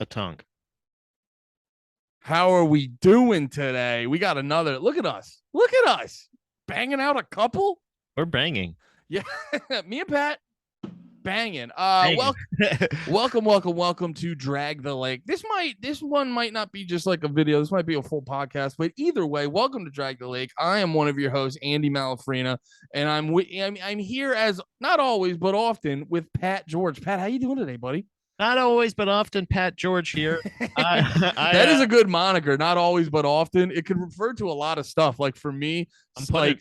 a tongue. How are we doing today? We got another. Look at us. Look at us. Banging out a couple. We're banging. Yeah. Me and Pat banging. Banging. Welcome to Drag the Lake. This one might not be just like a video. This might be a full podcast, but either way, welcome to Drag the Lake. I am one of your hosts, Andy Malafrina, and I'm here as not always but often with Pat George. Pat, how you doing today, buddy? Not always, but often. Pat George here. That is a good moniker. Not always, but often. It could refer to a lot of stuff. Like for me,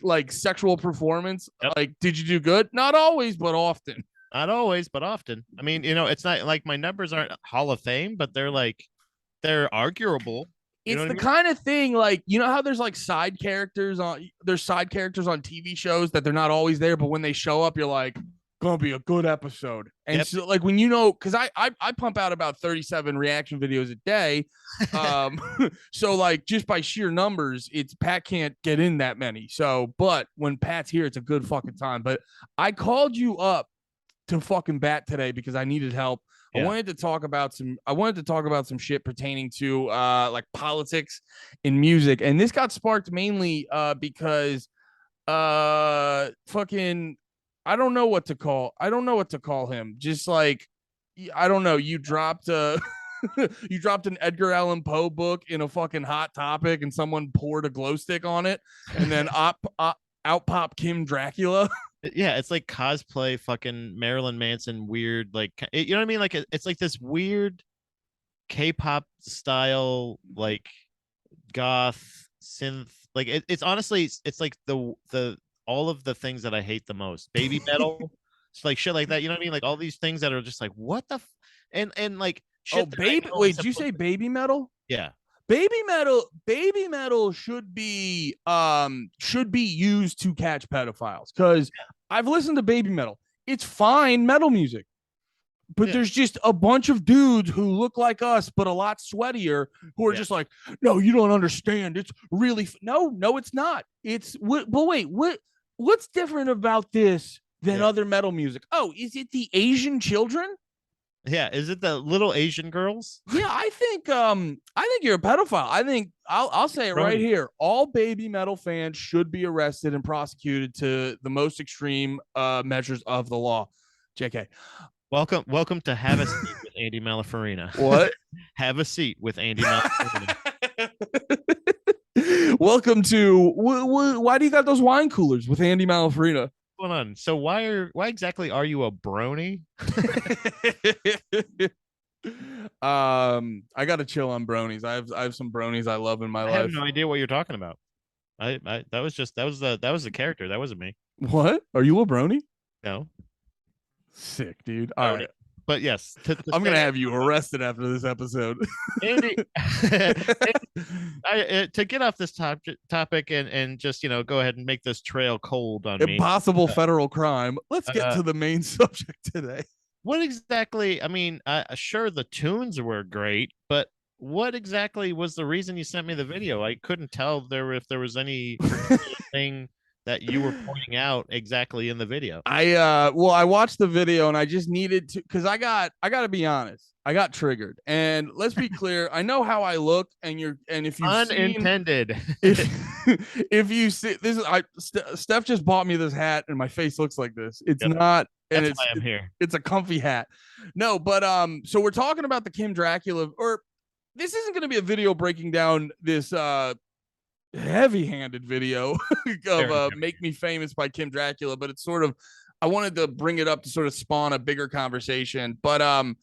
like sexual performance. Yep. Like, did you do good? Not always, but often. Not always, but often. I mean, it's not like my numbers aren't Hall of Fame, but they're arguable. It's the kind of thing, like, you know how there's like side characters on TV shows that they're not always there, but when they show up, you're like, gonna be a good episode. And so, like, when because I pump out about 37 reaction videos a day, so like just by sheer numbers, it's Pat can't get in that many. So, but when Pat's here, it's a good fucking time. But I called you up to fucking bat today because I needed help. Yeah. I wanted to talk about some shit pertaining to like politics in music, and this got sparked mainly because fucking I don't know what to call him. Just like, I don't know. You dropped you dropped an Edgar Allan Poe book in a fucking Hot Topic, and someone poured a glow stick on it, and then out pop Kim Dracula. Yeah, it's like cosplay fucking Marilyn Manson weird, like, you know what I mean? Like it's like this weird K-pop style, like goth synth. Like it's honestly, it's like the all of the things that I hate the most. Baby metal, it's like shit like that. You know what I mean? Like all these things that are just like, what the and like shit. Oh, baby, wait, did you say baby metal? Yeah. Baby metal should be used to catch pedophiles, because I've listened to baby metal. It's fine metal music, but there's just a bunch of dudes who look like us but a lot sweatier who are just like, no, you don't understand. It's really no, it's not. It's but wait, what's different about this than other metal music? Oh, is it the Asian children? Yeah, is it the little Asian girls? Yeah, I think you're a pedophile. I think I'll say it right here. All baby metal fans should be arrested and prosecuted to the most extreme measures of the law. JK. Welcome to Have a Seat with Andy Malafarina. What? Have a seat with Andy Malafarina. Welcome to why do you got those wine coolers with Andy Malafarina? Going on? So why exactly are you a brony? I gotta chill on bronies. I have some bronies I love in my life. I have no idea what you're talking about. I that was the character. That wasn't me. What? Are you a brony? No. Sick, dude. All right. But yes, I'm gonna have you arrested after this episode. Andy, to get off this topic and just go ahead and make this trail cold on me. Impossible federal crime. Let's get to the main subject today. What exactly? I mean, sure, the tunes were great, but what exactly was the reason you sent me the video? I couldn't tell if there was any thing that you were pointing out exactly in the video. I watched the video and I just needed to, because I gotta be honest, I got triggered. And let's be clear, I know how I look, and if you unintended if you see this Steph just bought me this hat and my face looks like this. It's not, and that's why I'm here. It's a comfy hat. No, but so we're talking about the Kim Dracula, or this isn't going to be a video breaking down this heavy-handed video of Make Me Famous by Kim Dracula, but it's sort of, I wanted to bring it up to sort of spawn a bigger conversation. But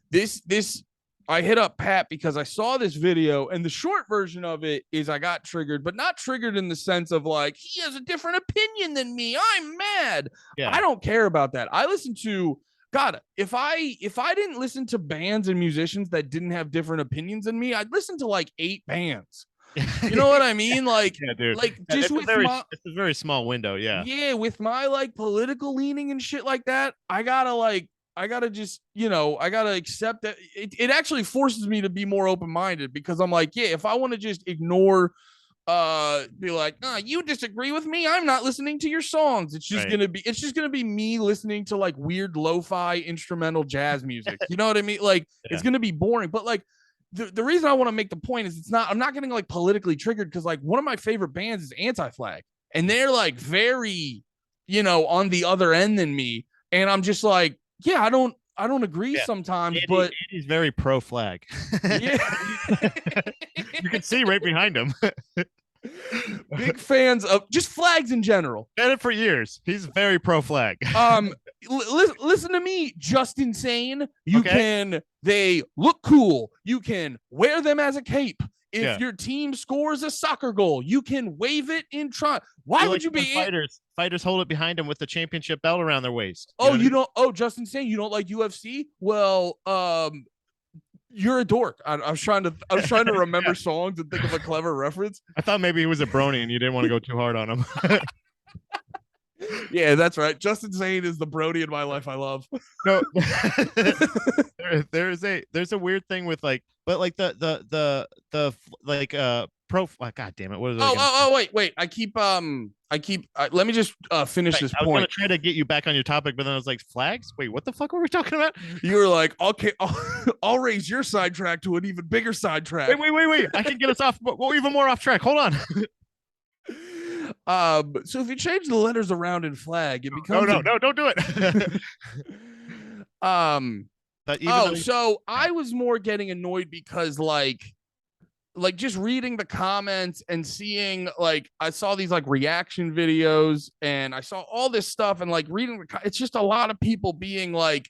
this I hit up Pat because I saw this video, and the short version of it is I got triggered, but not triggered in the sense of like, he has a different opinion than me, I'm mad. I don't care about that. I listen to God, if I didn't listen to bands and musicians that didn't have different opinions than me, I'd listen to like 8 bands. You know what I mean? Like, yeah, dude. Like just it's a very small window. Yeah, with my like political leaning and shit like that, I gotta just, I gotta accept that it actually forces me to be more open-minded, because I'm like, yeah, if I want to just ignore be like, you disagree with me, I'm not listening to your songs. It's just Right. gonna be me listening to like weird lo-fi instrumental jazz music. You know what I mean? Like Yeah. it's gonna be boring. But like the reason I want to make the point is I'm not getting like politically triggered, because like one of my favorite bands is Anti-Flag, and they're like very, on the other end than me. And I'm just like, yeah, I don't agree Yeah. sometimes, Andy, but Andy's very pro flag. yeah. You can see right behind him. Big fans of just flags in general. Said it for years. He's very pro flag. Listen to me, Just Insane. Okay. They look cool. You can wear them as a cape. If Yeah. your team scores a soccer goal, you can wave it in Trump. Why would you be fighters hold it behind them with the championship belt around their waist? You don't. Oh, Just Insane. You don't like UFC? Well, you're a dork. I was trying to remember songs and think of a clever reference. I thought maybe he was a brony and you didn't want to go too hard on him. Yeah, that's right. Just Insane is the Brody in my life I love. No, there's a weird thing with like, but like the like pro. God damn it! What is it? Wait. Let me just finish this I was gonna point. try to get you back on your topic, but then I was like, flags. Wait, what the fuck were we talking about? You were like, okay, I'll raise your sidetrack to an even bigger sidetrack. Wait! I can get us off, but even more off track. Hold on. So if you change the letters around in flag, it becomes no, don't do it. So I was more getting annoyed because like just reading the comments and seeing, like, I saw these like reaction videos and I saw all this stuff, and like reading it's just a lot of people being like,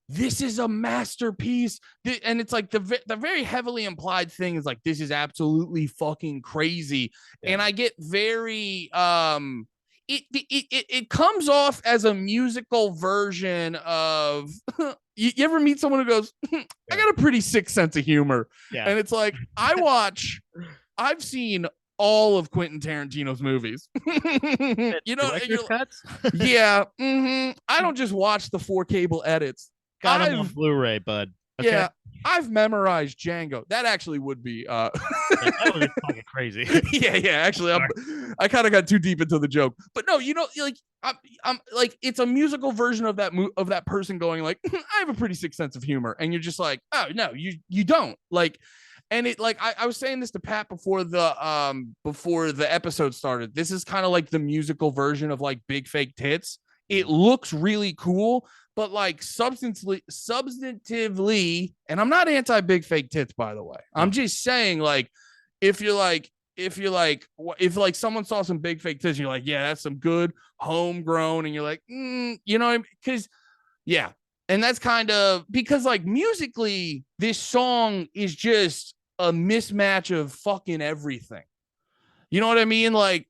this is a masterpiece, and it's like the very heavily implied thing is like, this is absolutely fucking crazy. Yeah. And I get very it comes off as a musical version of you ever meet someone who goes, I got a pretty sick sense of humor. Yeah. And it's like, I've seen all of Quentin Tarantino's movies. Cuts? Yeah. Mm-hmm. I don't just watch the 4 cable edits. Got him on Blu-ray, bud. Okay. Yeah, I've memorized Django. That actually would be that would be fucking crazy. Yeah. Actually, I kind of got too deep into the joke, but no, like I'm like, it's a musical version of that person going like, I have a pretty sick sense of humor, and you're just like, oh no, you don't like. And it, like, I was saying this to Pat before the episode started. This is kind of like the musical version of like Big Fake Tits. It looks really cool, but like substantively, and I'm not anti Big Fake Tits, by the way. I'm just saying, like, if someone saw some Big Fake Tits, you're like, yeah, that's some good homegrown, and you're like, because yeah. And that's kind of because, like, musically, this song is just a mismatch of fucking everything. You know what I mean? Like,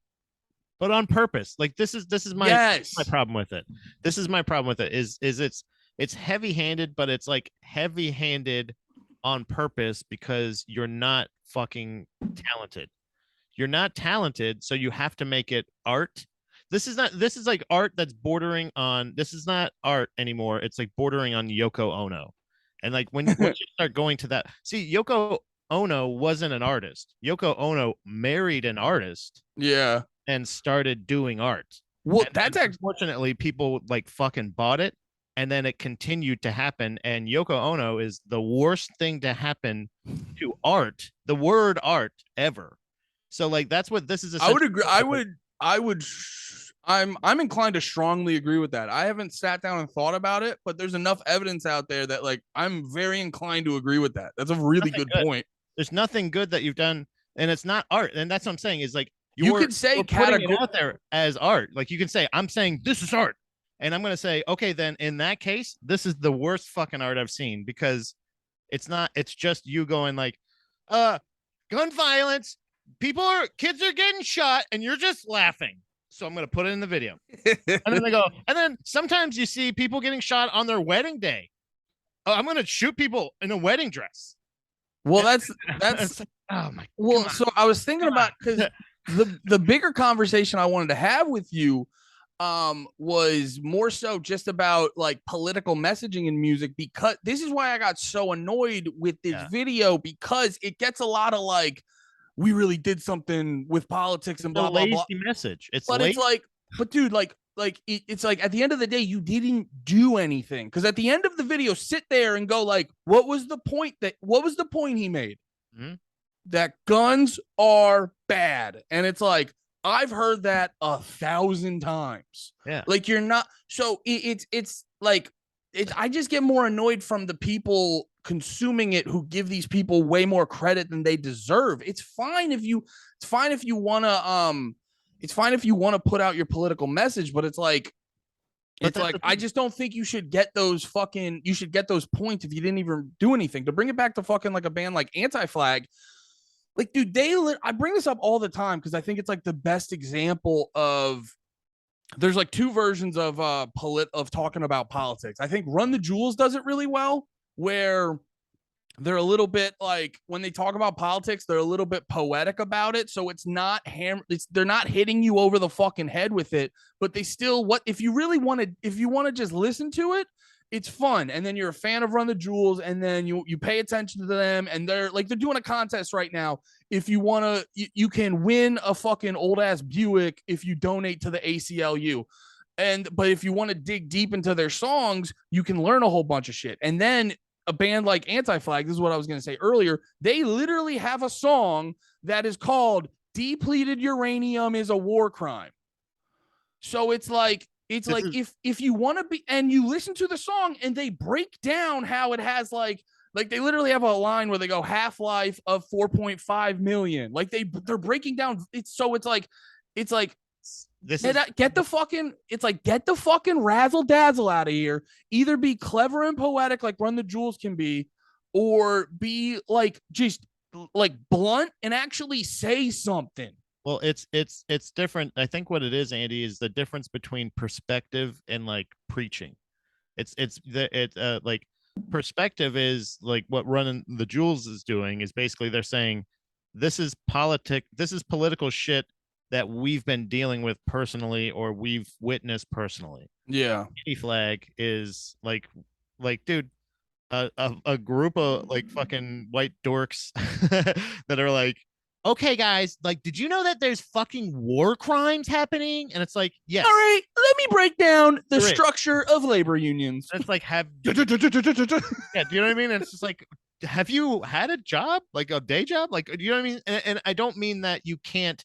but on purpose. Like, this is my problem with it. This is my problem with it is it's heavy-handed, but it's like heavy-handed on purpose because you're not fucking talented. You're not talented, so you have to make it art. This is like art that's bordering on, this is not art anymore. It's like bordering on Yoko Ono. And like when you start going to that, see, Yoko Ono wasn't an artist. Yoko Ono married an artist. Yeah. And started doing art. Well, and that's actually, unfortunately, people like fucking bought it, and then it continued to happen. And Yoko Ono is the worst thing to happen to art, the word art, ever. So like, that's what this is. I would agree. I'm inclined to strongly agree with that. I haven't sat down and thought about it, but there's enough evidence out there that, like, I'm very inclined to agree with that. That's a really good point. There's nothing good that you've done, and it's not art. And that's what I'm saying is like, you could say putting it out there as art. Like, you can say, I'm saying this is art. And I'm going to say, okay, then in that case, this is the worst fucking art I've seen, because it's not, it's just you going like, gun violence, kids are getting shot, and you're just laughing. So I'm going to put it in the video. And then they go, and then sometimes you see people getting shot on their wedding day. Oh, I'm going to shoot people in a wedding dress. Well, that's oh my. Well, so I was thinking about, because the bigger conversation I wanted to have with you was more so just about like political messaging in music, because this is why I got so annoyed with this video, because it gets a lot of like we really did something with politics and a blah blah blah. lazy message. It's But it's late. like, but dude, it's like at the end of the day, you didn't do anything. Because at the end of the video, sit there and go like, what was the point he made? Mhm. That guns are bad. And it's like, I've heard that 1,000 times. Yeah. Like you're not, so it's like, I just get more annoyed from the people consuming it who give these people way more credit than they deserve. It's fine if you want to it's fine if you want to put out your political message, but it's like I just don't think you should get those points if you didn't even do anything. To bring it back to fucking like a band like Anti-Flag, like dude, I bring this up all the time because I think it's like the best example of there's like two versions of talking about politics. I think Run the Jewels does it really well, where they're a little bit like when they talk about politics, they're a little bit poetic about it. So it's not they're not hitting you over the fucking head with it, but they still if you want to just listen to it, it's fun. And then you're a fan of Run the Jewels, and then you pay attention to them, and they're doing a contest right now. If you want to, you can win a fucking old ass Buick if you donate to the ACLU. But if you want to dig deep into their songs, you can learn a whole bunch of shit. And then a band like Anti-Flag, this is what I was going to say earlier, they literally have a song that is called Depleted Uranium is a War Crime. So it's like if you want to be, and you listen to the song and they break down how it has like they literally have a line where they go half-life of 4.5 million. Like they're breaking down. It's like get the fucking razzle dazzle out of here. Either be clever and poetic like Run the Jewels can be, or be like just like blunt and actually say something. Well, it's different. I think what it is, Andy, is the difference between perspective and like preaching. Like perspective is like what Running the Jewels is doing is basically they're saying this is political shit that we've been dealing with personally or we've witnessed personally. Yeah. Flag is like dude, a group of like fucking white dorks that are like, okay, guys, like, did you know that there's fucking war crimes happening? And it's like, yes. All right, let me break down the structure of labor unions. And it's like, yeah, do you know what I mean? And it's just like, have you had a job, like a day job? Like, do you know what I mean? And I don't mean that you can't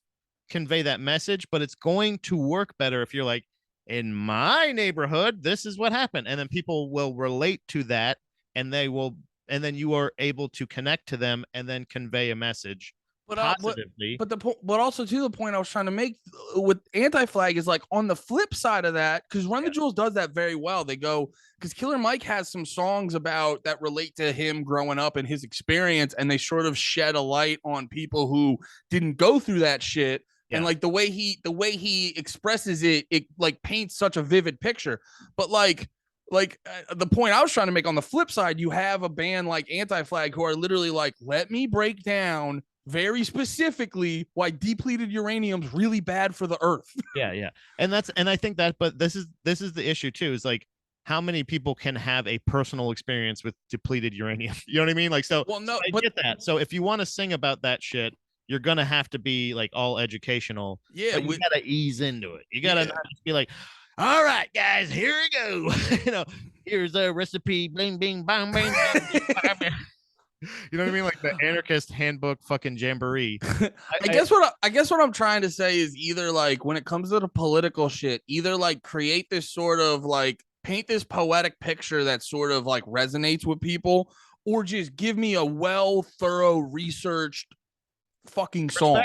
convey that message, but it's going to work better if you're like, in my neighborhood, this is what happened. And then people will relate to that, and then you are able to connect to them and then convey a message positively. But also to the point I was trying to make with Anti-Flag is like on the flip side of that, because Run the Jewels does that very well. They go, because Killer Mike has some songs about that relate to him growing up and his experience, and they sort of shed a light on people who didn't go through that shit. Yeah. And like the way he expresses it like paints such a vivid picture. But the point I was trying to make on the flip side, you have a band like Anti-Flag who are literally like, let me break down very specifically why depleted uranium's really bad for the earth. Yeah. And I think that, but this is the issue too, is like how many people can have a personal experience with depleted uranium? You know what I mean? Like, so, well, no, so I get that. So if you want to sing about that shit, you're gonna have to be like all educational. Yeah, but you gotta ease into it. You gotta not just be like, all right, guys, here we go. Here's a recipe. Bling, bing, bang, bang. You know what I mean? Like the anarchist handbook fucking jamboree. I guess what I'm trying to say is either like when it comes to the political shit, either like create this sort of like paint this poetic picture that sort of like resonates with people, or just give me a thorough researched fucking song.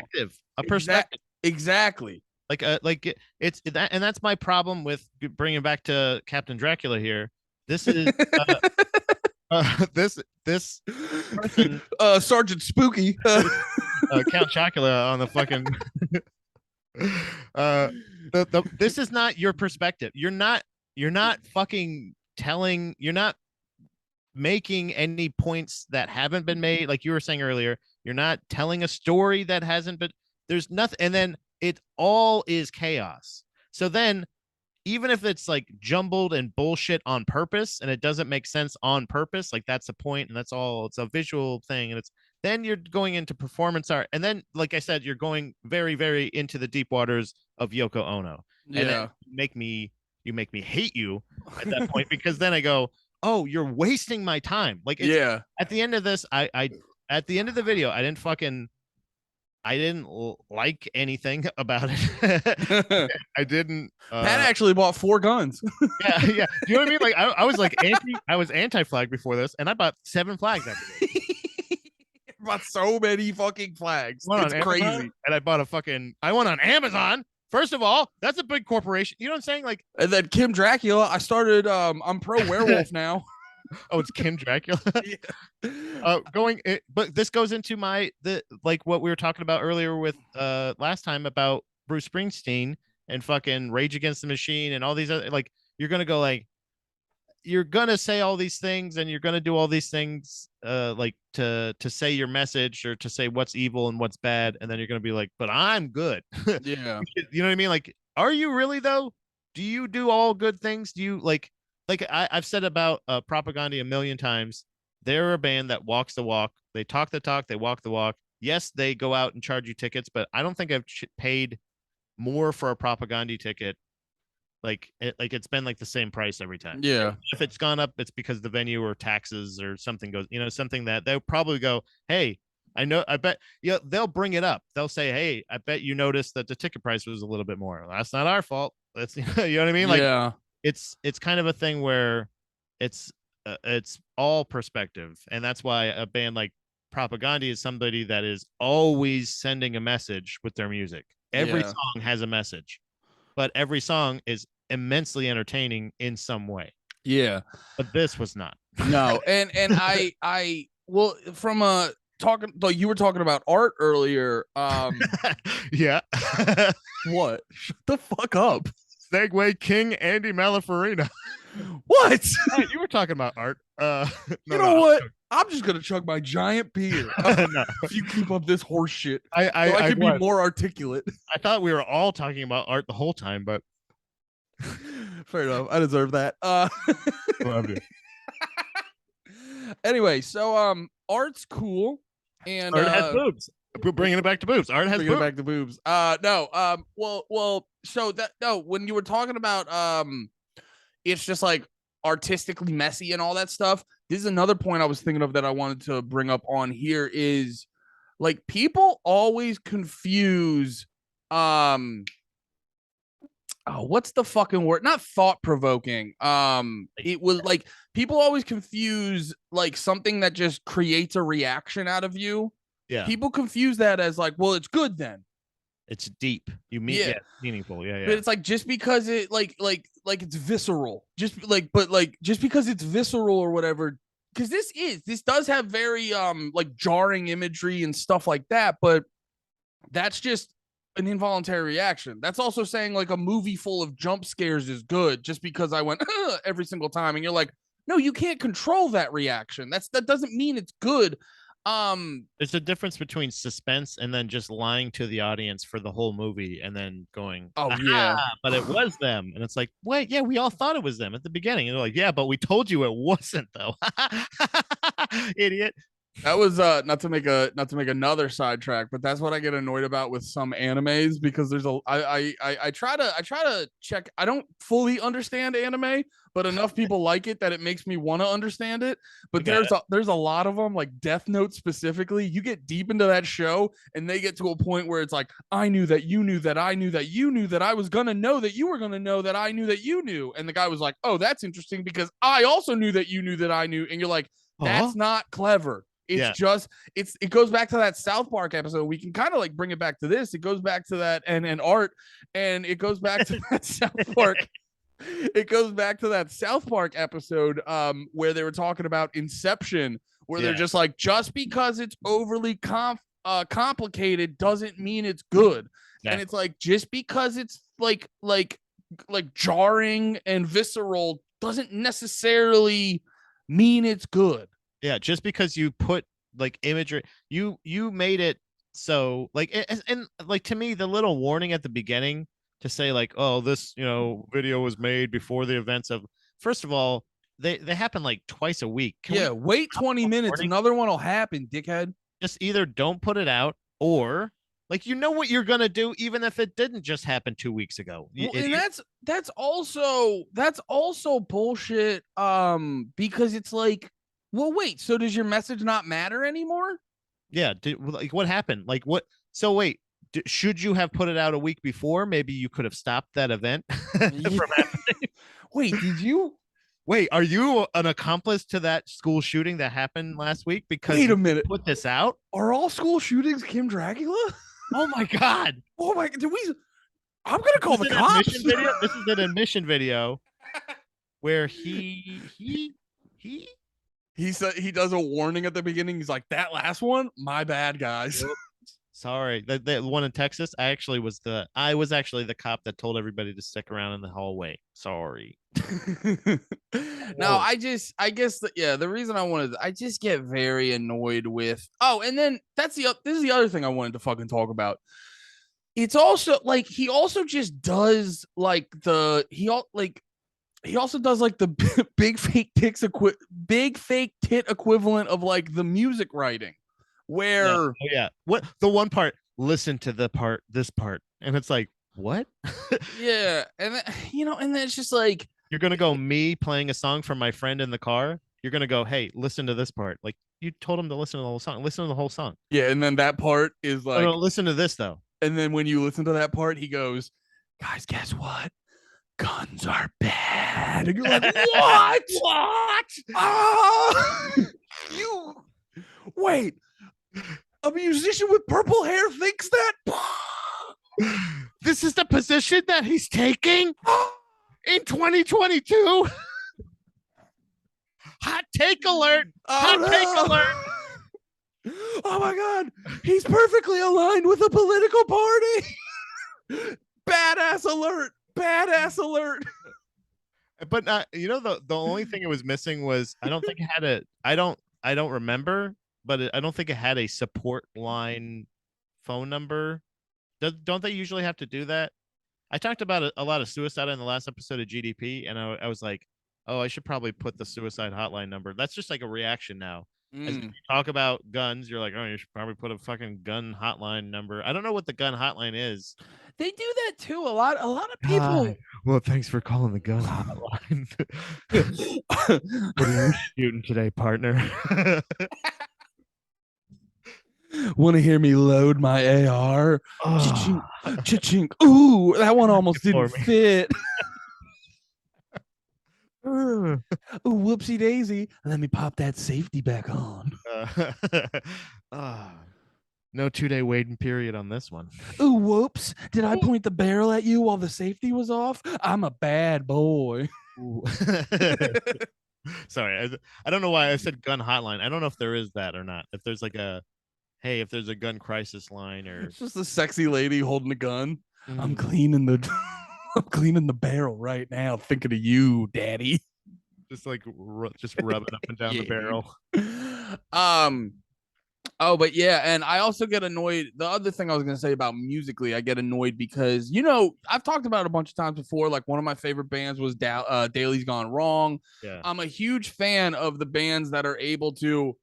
A perspective. Exactly. Like it's that, and that's my problem with bringing back to Captain Dracula here. This is this person, Sergeant Spooky, Count Chocula on the fucking. This is not your perspective. You're not fucking telling. You're not making any points that haven't been made. Like you were saying earlier, you're not telling a story that hasn't been. There's nothing, and then it all is chaos. So then even if it's like jumbled and bullshit on purpose and it doesn't make sense on purpose, like that's the point and that's all. It's a visual thing, and it's then you're going into performance art, and then like I said, you're going very, very into the deep waters of Yoko Ono, and then Yeah. you make me hate you at that point because then I go, oh, you're wasting my time. Like it's Yeah. at the end of this, I at the end of the video, I didn't like anything about it. Pat I didn't. actually bought 4 guns. Yeah, yeah. Do you know what I mean? Like I was like I was anti-flag before this, and I bought 7 flags after this. Bought so many fucking flags. Went It's on Amazon, crazy. and I bought a fucking. I went on Amazon. First of all, that's a big corporation. You know what I'm saying? Like, And then Kim Dracula, I started. I'm pro werewolf now. oh, it's Kim Dracula. Yeah. But this goes into like what we were talking about earlier with last time about Bruce Springsteen and fucking Rage Against the Machine and all these other, like, you're gonna go like, you're gonna say all these things and you're gonna do all these things like to say your message or to say what's evil and what's bad, and then you're gonna be like, but I'm good. Yeah. You know what I mean? Like, are you really though? Do you do all good things? Do you like I've said about Propaganda a million times? They're a band that walks the walk. They talk the talk. They walk the walk. Yes, they go out and charge you tickets, but I don't think I've paid more for a Propaganda ticket. Like it's been like the same price every time. Yeah. If it's gone up, it's because the venue or taxes or something goes, something that they'll probably go, hey, I know, I bet, they'll bring it up. They'll say, hey, I bet you noticed that the ticket price was a little bit more. That's not our fault. That's, you know what I mean? Like, Yeah. it's kind of a thing where it's all perspective, and that's why a band like Propaganda is somebody that is always sending a message with their music. Every Yeah. song has a message, but every song is immensely entertaining in some way. Yeah. But this was not. No. And I well, from talking, like you were talking about art earlier. Yeah. What? Shut the fuck up. Segway King Andy Malafarina. What? Hey, you were talking about art. No, You know what? I'm just gonna chug my giant beer No. if you keep up this horse shit. I I can be more articulate. I thought we were all talking about art the whole time, but Fair enough. I deserve that. love you. Anyway, so art's cool, and Art has boobs. We're bringing it back to boobs. Art has bringing it boobs. back to boobs. No. Well. So that no, when you were talking about it's just like artistically messy and all that stuff. This is another point I was thinking of that I wanted to bring up on here is like people always confuse what's the fucking word? Not thought provoking. It was like people always confuse like something that just creates a reaction out of you. Yeah. People confuse that as like, well, it's good then. It's deep. You mean Yeah. meaningful. Yeah, yeah. But it's like just because it like it's visceral, just because it's visceral or whatever. Because this does have very like jarring imagery and stuff like that, but that's just an involuntary reaction. That's also saying like a movie full of jump scares is good just because I went every single time, and you're like, no, you can't control that reaction. That doesn't mean it's good. There's a difference between suspense and then just lying to the audience for the whole movie and then going, oh yeah, but it was them. And it's like, wait, yeah, we all thought it was them at the beginning. And they're like, yeah, but we told you it wasn't though. Idiot. that was not to make another sidetrack, but that's what I get annoyed about with some animes because there's I try to check. I don't fully understand anime, but enough people like it that it makes me want to understand it. But there's a lot of them, like Death Note specifically. You get deep into that show and they get to a point where it's like, I knew that you knew that I knew that you knew that I was gonna know that you were gonna know that I knew that you knew. And the guy was like, oh, that's interesting because I also knew that you knew that I knew. And you're like, that's not clever. It's just it goes back to that South Park episode. We can kind of like bring it back to this. It goes back to that and art, and it goes back to that South Park. It goes back to that South Park episode where they were talking about Inception, where they're just like, just because it's overly complicated doesn't mean it's good. Yeah. And it's like, just because it's like jarring and visceral doesn't necessarily mean it's good. Yeah, just because you put like imagery, you made it so like, and like to me, the little warning at the beginning to say like, oh, this video was made before the events of. First of all, they happen like twice a week. Can Yeah, we wait stop 20 minutes. recording? Another one will happen, dickhead. Just either don't put it out, or like what you're gonna do, even if it didn't just happen 2 weeks ago. You Well, and idiot. that's also bullshit. Because it's like, well, wait. So does your message not matter anymore? Yeah. Like what happened? Like what? So wait. Should you have put it out a week before? Maybe you could have stopped that event Yeah. from happening. Wait, did you? Wait, are you an accomplice to that school shooting that happened last week because Wait a you minute. put this out? Are all school shootings Kim Dracula? Oh my god. Oh my! Did we? I'm gonna call This the is an admission cops. video. This is an admission video where he He said he does a warning at the beginning. He's like, "That last one, my bad, guys." sorry, the one in Texas. I was actually the cop that told everybody to stick around in the hallway. Sorry. No, I guess that, yeah, the reason I just get very annoyed with. Oh, and then this is the other thing I wanted to fucking talk about. It's also like he also just does like he also does like the big fake tit equivalent of like the music writing, where Yeah. Oh, yeah. What the one part? Listen to this part, and it's like, what? yeah, and then, and then it's just like, You're gonna go me playing a song from my friend in the car. You're gonna go, hey, listen to this part. Like you told him to listen to the whole song. Listen to the whole song. yeah, and then that part is No, no, like, listen to this though. and then when you listen to that part, he goes, guys, guess what? Guns are bad. And you're like, what? What? Ah, you wait. A musician with purple hair thinks that. This is the position that he's taking in 2022. Hot take alert. Hot take alert. Oh my god, he's perfectly aligned with a political party. Badass alert. Badass alert. But the only thing it was missing was I don't think it had I don't remember, but I don't think it had a support line phone number. Don't they usually have to do that? I talked about a lot of suicide in the last episode of GDP, and I was like, oh, I should probably put the suicide hotline number. That's just like a reaction now. As you talk about guns, you're like, oh, you should probably put a fucking gun hotline number. I don't know what the gun hotline is. They do that too. A lot of people. Hi. Well, thanks for calling the gun hotline. What are you shooting today, partner? Want to hear me load my AR? Oh. Cha-ching. Ooh, that one almost didn't For me. fit. Ooh, whoopsie daisy. Let me pop that safety back on. No 2-day waiting period on this one. Ooh, whoops. Did I point the barrel at you while the safety was off? I'm a bad boy. Sorry, I don't know why I said gun hotline. I don't know if there is that or not. If there's like if there's a gun crisis line or It's just a sexy lady holding a gun. I'm Mm. cleaning the I'm cleaning the barrel right now, thinking of you, daddy. just like just rubbing up and down the barrel. Oh, but yeah, and I also get annoyed. The other thing I was gonna say about musically, I get annoyed because I've talked about it a bunch of times before. Like one of my favorite bands was Daly's Gone Wrong. Yeah. I'm a huge fan of the bands that are able to.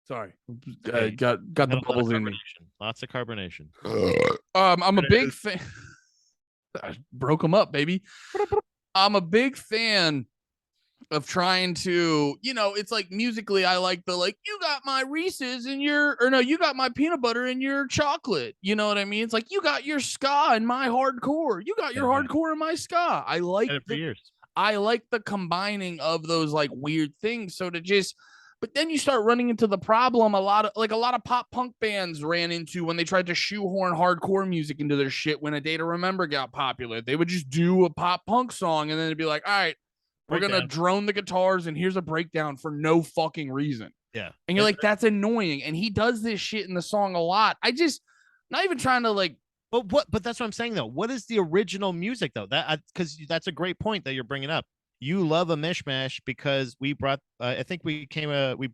Sorry, Hey, got the bubbles in me. Lots of carbonation. I'm a big fan. I broke them up, baby. I'm a big fan of trying to, it's like musically, I like you got my Reese's in you got my peanut butter in your chocolate. You know what I mean? It's like you got your ska and my hardcore. You got your hardcore and my ska. I like it for years. I like the combining of those like weird things. So but then you start running into the problem a lot of pop punk bands ran into when they tried to shoehorn hardcore music into their shit. When A Day to Remember got popular, they would just do a pop punk song and then it'd be like, all right, we're going to drone the guitars and here's a breakdown for no fucking reason. Yeah. And you're like, that's annoying. And he does this shit in the song a lot. Not even trying to like. But that's what I'm saying though. What is the original music though? Because that's a great point that you're bringing up. You love a mishmash because we brought. I think we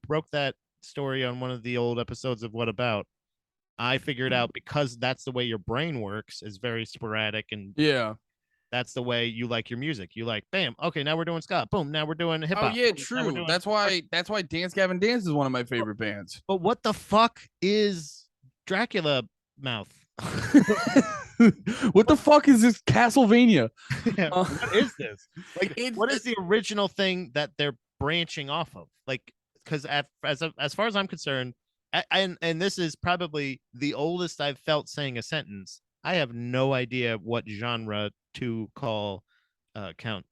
broke that story on one of the old episodes of What About, I figured out because that's the way your brain works is very sporadic, and Yeah. that's the way you like your music. You like, bam, okay, now we're doing ska, boom, now we're doing hip Oh hop, yeah, now we're true. doing. That's why Dance Gavin Dance is one of my favorite bands. But what the fuck is Dracula mouth? What the fuck is this Castlevania? Yeah, Uh, what is this? Like, it's what is the original thing that they're branching off of? Like, because as far as I'm concerned, and this is probably the oldest I've felt saying a sentence. I have no idea what genre to call count.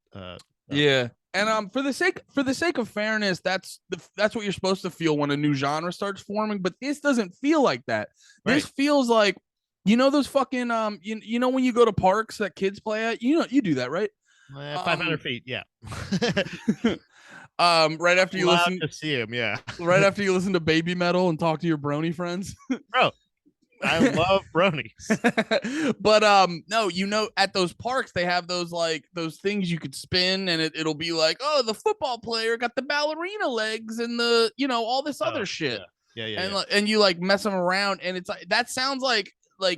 yeah. And for the sake of fairness, that's what you're supposed to feel when a new genre starts forming. But this doesn't feel like that. This Right. feels like those fucking you know when you go to parks that kids play at, you do that, right? 500 feet. Yeah. Right after you Allowed listen to see him. Yeah. right after you listen to baby metal and talk to your brony friends. Bro, I love bronies. But no, at those parks they have those things you could spin, and it'll be like, oh, the football player got the ballerina legs and the all this other shit. And you like mess them around, and it's like that sounds like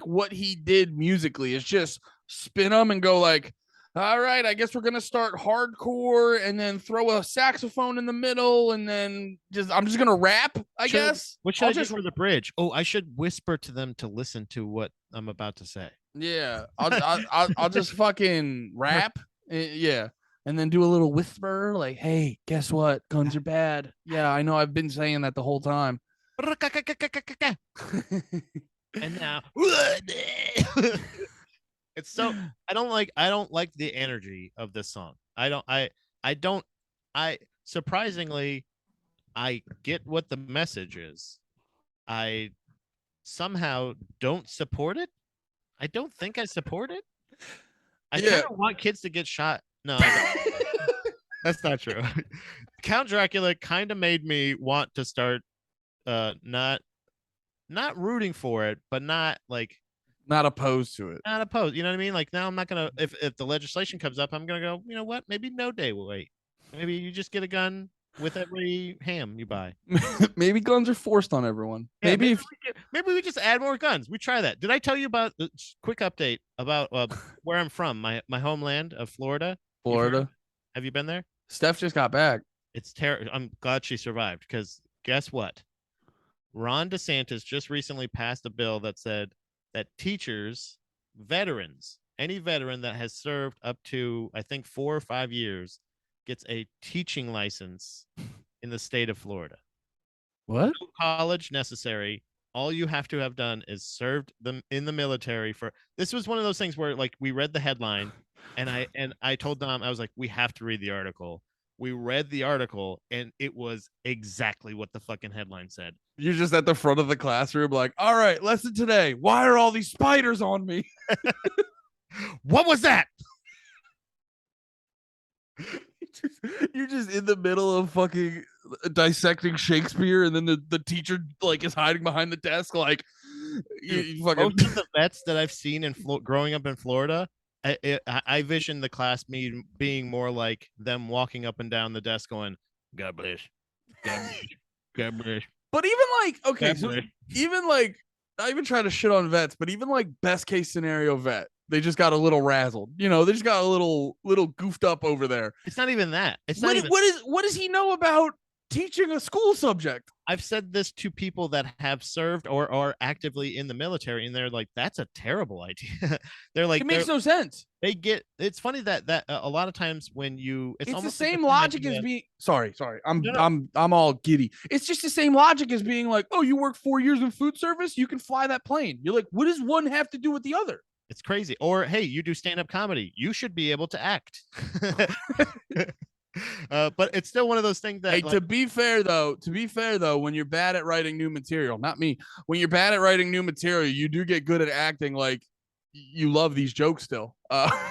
what he did musically is just spin them and go like, all right, I guess we're gonna start hardcore and then throw a saxophone in the middle, and then I'm just gonna rap, I guess. What should I do for the bridge? Oh, I should whisper to them to listen to what I'm about to say. Yeah, I'll just fucking rap, yeah, and then do a little whisper like, hey, guess what? Guns are bad. Yeah, I know. I've been saying that the whole time. And now it's so I don't like the energy of this song. I surprisingly I get what the message is. I somehow don't support it. I don't think I support it. I kind of want kids to get shot. No, that's not true. Count Dracula kind of made me want to start not rooting for it, but not opposed to it. not opposed. You know what I mean? Like now I'm not gonna if the legislation comes up, I'm gonna go, you know what? Maybe no day will wait. Maybe you just get a gun with every ham you buy. Maybe guns are forced on everyone. Yeah, maybe we just add more guns. We try that. Did I tell you about quick update about where I'm from, my homeland of Florida? Florida. Have you been there? Steph just got back. It's terrible. I'm glad she survived because guess what? Ron DeSantis just recently passed a bill that said that teachers, veterans, any veteran that has served up to, I think, 4 or 5 years gets a teaching license in the state of Florida. What? No college necessary. All you have to have done is served them in the military for. This was one of those things where like we read the headline and I told Dom, I was like, we have to read the article. We read the article and it was exactly what the fucking headline said. You're just at the front of the classroom, like, all right, lesson today. Why are all these spiders on me? What was that? You're just in the middle of fucking dissecting Shakespeare, and then the teacher like is hiding behind the desk, like you fucking. Most of the vets that I've seen in growing up in Florida, I vision the class being more like them walking up and down the desk, going, "God bless, God bless, God bless." But even like, okay, so even like, not even trying to shit on vets, but even like best case scenario vet, they just got a little razzled. You know, they just got a little goofed up over there. It's not even that. It's what, not even. What does he know about teaching a school subject? I've said this to people that have served or are actively in the military, and they're like, "That's a terrible idea." They're like, it makes no sense. It's funny that a lot of times when it's the almost same logic as being. Sorry, I'm all giddy. It's just the same logic as being like, oh, you work 4 years in food service, you can fly that plane. You're like, what does one have to do with the other? It's crazy. Or hey, you do stand-up comedy, you should be able to act. But it's still one of those things that. Hey, to be fair though, when you're bad at writing new material, not me. When you're bad at writing new material, you do get good at acting. Like you love these jokes still. But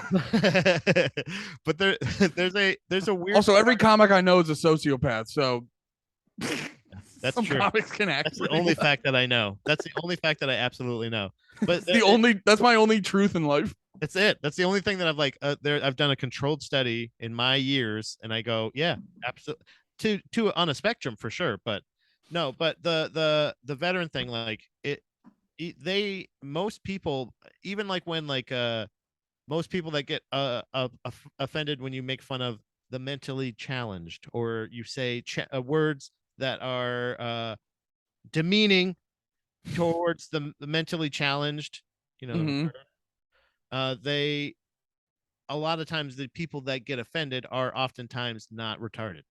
there's a weird. Also, every comic I know is a sociopath. So that's true. Comics can act. That's the only fact that I know. That's the only fact that I absolutely know. But that's my only truth in life. That's it. That's the only thing that I've I've done a controlled study in my years, and I go, yeah, absolutely, to on a spectrum for sure. But no, but the veteran thing, like most people, even like when like most people that get offended when you make fun of the mentally challenged, or you say words that are demeaning towards the mentally challenged, you know, Mm-hmm. they a lot of times the people that get offended are oftentimes not retarded.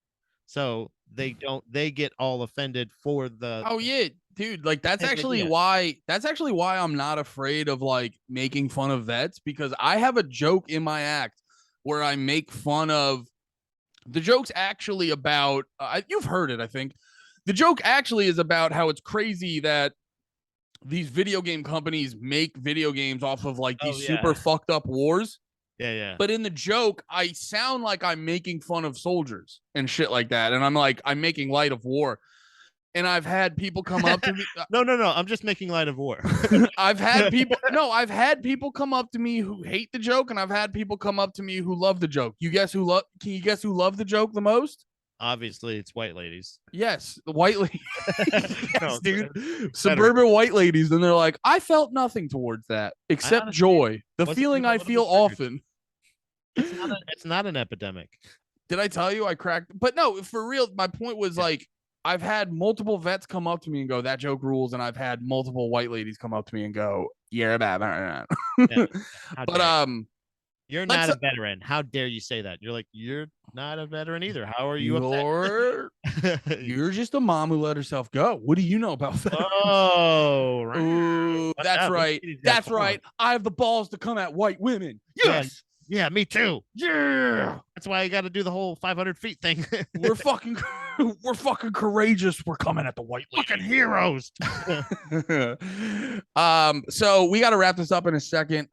So they get all offended for the Oh yeah, dude. Like idea. that's actually why I'm not afraid of like making fun of vets, because I have a joke in my act where I make fun of the joke's actually about you've heard it, I think. The joke actually is about how it's crazy that these video game companies make video games off of like Oh these super yeah. fucked up wars. Yeah, yeah. But in the joke, I sound like I'm making fun of soldiers and shit like that. And I'm like, I'm making light of war. And I've had people come up to me. No, no, no. I'm just making light of war. I've had people come up to me who hate the joke, and I've had people come up to me who love the joke. Can you guess who loved the joke the most? Obviously, it's white ladies. Yes, the white lady. No, Yes, dude. veteran. Suburban white ladies. And they're like, I felt nothing towards that I except honestly joy. The wasn't feeling even a I little feel bit triggered. often. It's not an epidemic. Did I tell you I cracked? But no, for real, my point was Yeah. like, I've had multiple vets come up to me and go, that joke rules. And I've had multiple white ladies come up to me and go, yeah, bad. Yeah. How But, dare you? You're like, not a veteran. How dare you say that? You're like, you're not a veteran either. How are you you're, upset? you're just a mom who let herself go. What do you know about that? Oh, Ooh, watch that's out. Them right. ladies got That's claws. right. I have the balls to come at white women. Yeah, Yes. yeah, me too. Yeah. That's why I got to do the whole 500 feet thing. We're fucking we're fucking courageous. We're coming at the white Fucking heroes. lady. So we got to wrap this up in a second.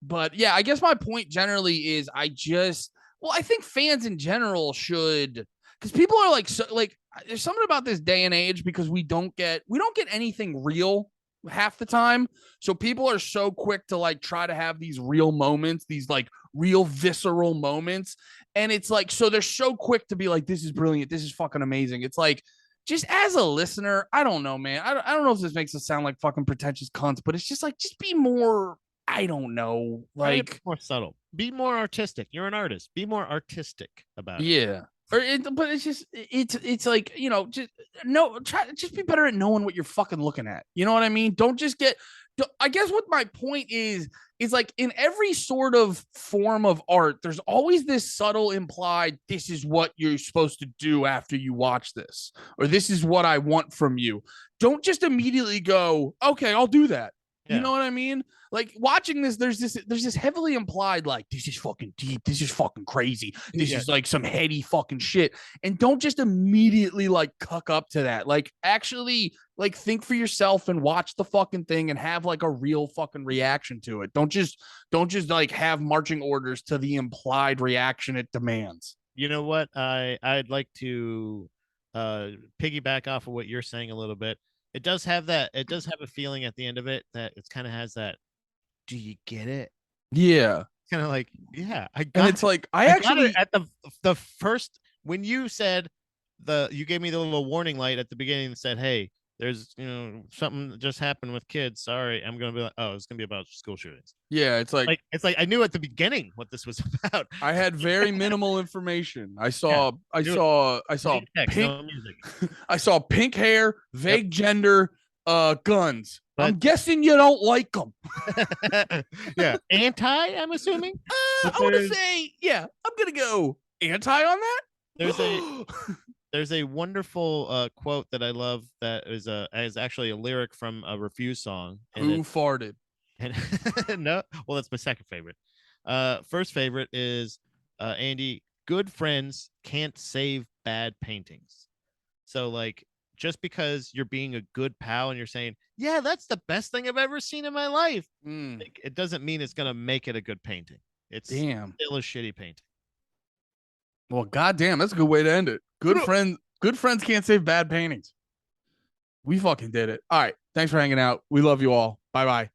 But yeah, I guess my point generally is I think fans in general should, because people are like, so like, there's something about this day and age because we don't get anything real half the time. So people are so quick to like try to have these real moments, these like real visceral moments. And it's like, so they're so quick to be like, this is brilliant. This is fucking amazing. It's like, just as a listener, I don't know, man. I don't know if this makes us sound like fucking pretentious cunts, but it's just like, just be more, I don't know, like, more subtle. Be more artistic. You're an artist. Be more artistic about it. yeah. But it's just it's like, you know, just just be better at knowing what you're fucking looking at. You know what I mean? Don't just get. I guess what my point is like in every sort of form of art, there's always this subtle implied, this is what you're supposed to do after you watch this, or this is what I want from you. Don't just immediately go, okay, I'll do that. You know what I mean? Like watching this, there's this heavily implied, like, this is fucking deep, this is fucking crazy, this is like some heady fucking shit. And don't just immediately like cuck up to that. Like actually like think for yourself and watch the fucking thing and have like a real fucking reaction to it. Don't just like have marching orders to the implied reaction it demands. You know what? I'd like to piggyback off of what you're saying a little bit. It does have a feeling at the end of it that it kind of has that, do you get it? Yeah. Kind of like, yeah, I got and it's it. like I actually got it at the first, when you said you gave me the little warning light at the beginning and said, hey, there's, you know, something that just happened with kids. Sorry, I'm gonna be like, oh, it's gonna be about school shootings. Yeah, it's like I knew at the beginning what this was about. I had very minimal information. I saw Text, pink no music. I saw pink hair, vague gender, guns. But, I'm guessing you don't like them. Yeah, anti. I'm assuming. I want to say, yeah, I'm gonna go anti on that. There's a wonderful quote that I love that is actually a lyric from a Refuse song. Who farted? And no, well, that's my second favorite. First favorite is Andy. Good friends can't save bad paintings. So like, just because you're being a good pal and you're saying, yeah, that's the best thing I've ever seen in my life, like, it doesn't mean it's gonna make it a good painting. It's still a shitty painting. Well, goddamn, that's a good way to end it. Good friends can't save bad paintings. We fucking did it. All right. Thanks for hanging out. We love you all. Bye bye.